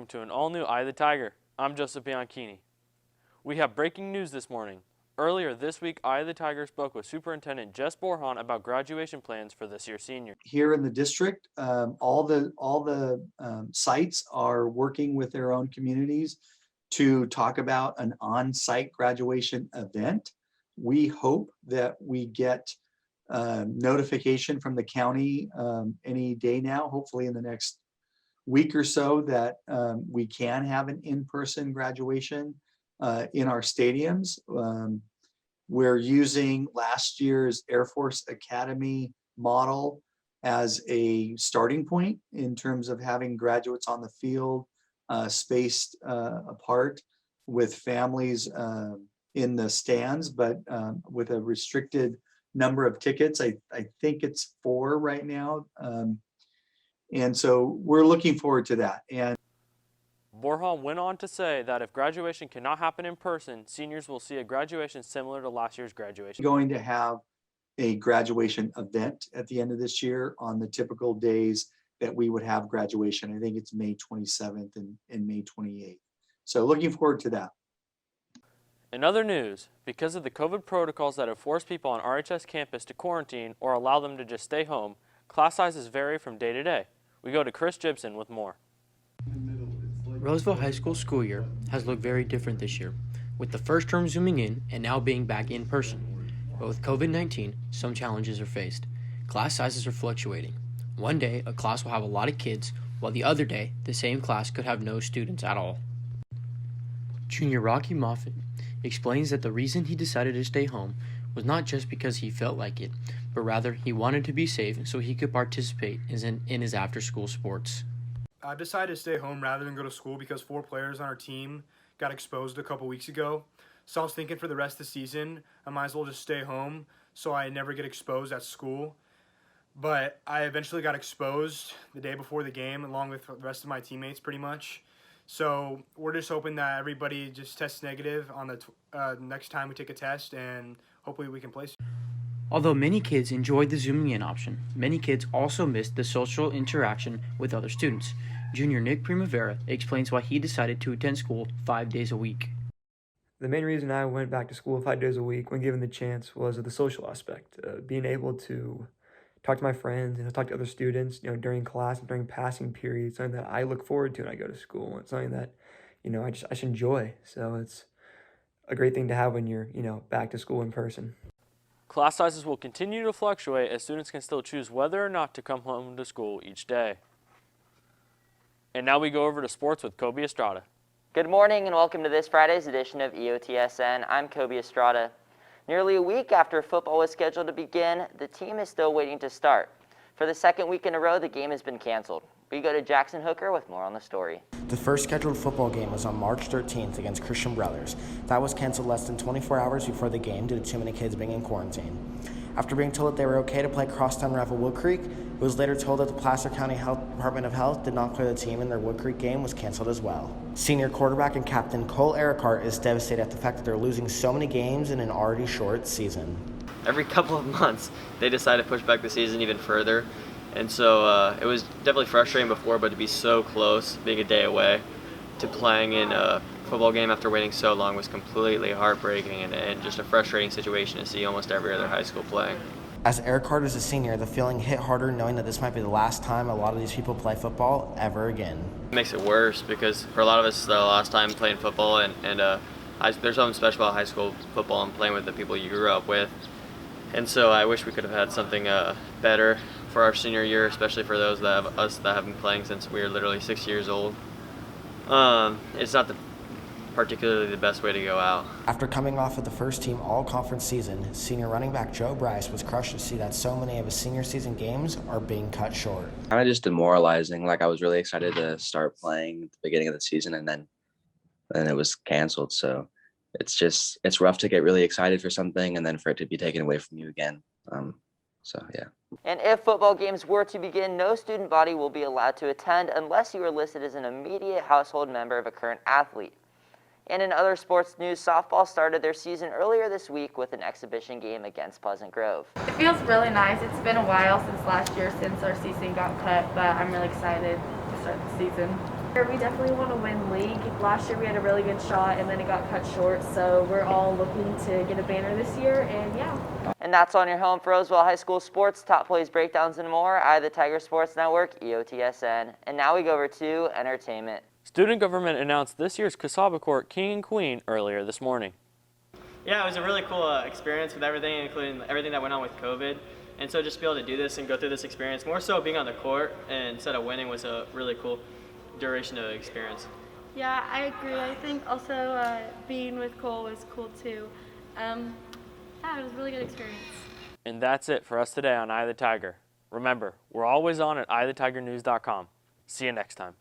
to an all-new Eye of the Tiger. I'm Joseph Bianchini. We have breaking news this morning. Earlier this week, Eye of the Tiger spoke with Superintendent Jess Borhan about graduation plans for this year's seniors. Here in the district, all the sites are working with their own communities to talk about an on-site graduation event. We hope that we get notification from the county any day now, hopefully in the next week or so, that we can have an in-person graduation in our stadiums. We're using last year's Air Force Academy model as a starting point in terms of having graduates on the field, spaced apart with families in the stands, but with a restricted number of tickets. I think it's 4 right now. And so we're looking forward to that. And Borhan went on to say that if graduation cannot happen in person, seniors will see a graduation similar to last year's graduation. Going to have a graduation event at the end of this year on the typical days that we would have graduation. I think it's May 27th and May 28th. So looking forward to that. In other news, because of the COVID protocols that have forced people on RHS campus to quarantine or allow them to just stay home, class sizes vary from day to day. We go to Chris Gibson with more. Roseville High School school year has looked very different this year, with the first term zooming in and now being back in person. But with COVID-19, some challenges are faced. Class sizes are fluctuating. One day, a class will have a lot of kids, while the other day, the same class could have no students at all. Junior Rocky Moffitt explains that the reason he decided to stay home was not just because he felt like it, but rather he wanted to be safe so he could participate in his after-school sports. I decided to stay home rather than go to school because 4 players on our team got exposed a couple weeks ago. So I was thinking for the rest of the season, I might as well just stay home so I never get exposed at school. But I eventually got exposed the day before the game along with the rest of my teammates pretty much. So we're just hoping that everybody just tests negative on the next time we take a test, and hopefully we can play. Although many kids enjoyed the zooming in option, many kids also missed the social interaction with other students. Junior Nick Primavera explains why he decided to attend school 5 days a week. The main reason I went back to school 5 days a week when given the chance was the social aspect, being able to talk to my friends and talk to other students, during class and during passing periods, something that I look forward to when I go to school. It's something that, I just enjoy. So it's a great thing to have when you're, back to school in person. Class sizes will continue to fluctuate as students can still choose whether or not to come home to school each day. And now we go over to sports with Kobe Estrada. Good morning and welcome to this Friday's edition of EOTSN. I'm Kobe Estrada. Nearly a week after football was scheduled to begin, the team is still waiting to start. For the second week in a row, the game has been canceled. We go to Jackson Hooker with more on the story. The first scheduled football game was on March 13th against Christian Brothers. That was canceled less than 24 hours before the game due to too many kids being in quarantine. After being told that they were okay to play crosstown rival Wood Creek, it was later told that the Placer County Department of Health did not clear the team and their Wood Creek game was canceled as well. Senior quarterback and captain Cole Ericart is devastated at the fact that they're losing so many games in an already short season. Every couple of months, they decide to push back the season even further. And so it was definitely frustrating before, but to be so close, being a day away, to playing in a football game after waiting so long was completely heartbreaking and just a frustrating situation to see almost every other high school playing. As Ericart is a senior, the feeling hit harder knowing that this might be the last time a lot of these people play football ever again. It makes it worse because for a lot of us, it's the last time playing football, and there's something special about high school football and playing with the people you grew up with. And so I wish we could have had something better for our senior year, especially for those that have been playing since we were literally 6 years old. It's not particularly the best way to go out. After coming off of the first team all-conference season, senior running back Joe Bryce was crushed to see that so many of his senior season games are being cut short. Kind of just demoralizing. Like, I was really excited to start playing at the beginning of the season, and then it was canceled. So it's rough to get really excited for something and then for it to be taken away from you again. So yeah. And if football games were to begin, no student body will be allowed to attend unless you are listed as an immediate household member of a current athlete. And in other sports news, softball started their season earlier this week with an exhibition game against Pleasant Grove. It feels really nice. It's been a while since last year since our season got cut, but I'm really excited to start the season. We definitely want to win league. Last year we had a really good shot and then it got cut short, so we're all looking to get a banner this year, and yeah. And that's on your home for Roseville High School sports, top plays, breakdowns, and more. I, the Tiger Sports Network, EOTSN. And now we go over to entertainment. Student government announced this year's Casaba Court King and Queen earlier this morning. Yeah, it was a really cool experience with everything, including everything that went on with COVID. And so just to be able to do this and go through this experience, more so being on the court and instead of winning, was a really cool duration of experience. Yeah, I agree. I think also being with Cole was cool too. Yeah, it was a really good experience. And that's it for us today on Eye of the Tiger. Remember, we're always on at eyeofthetigernews.com. See you next time.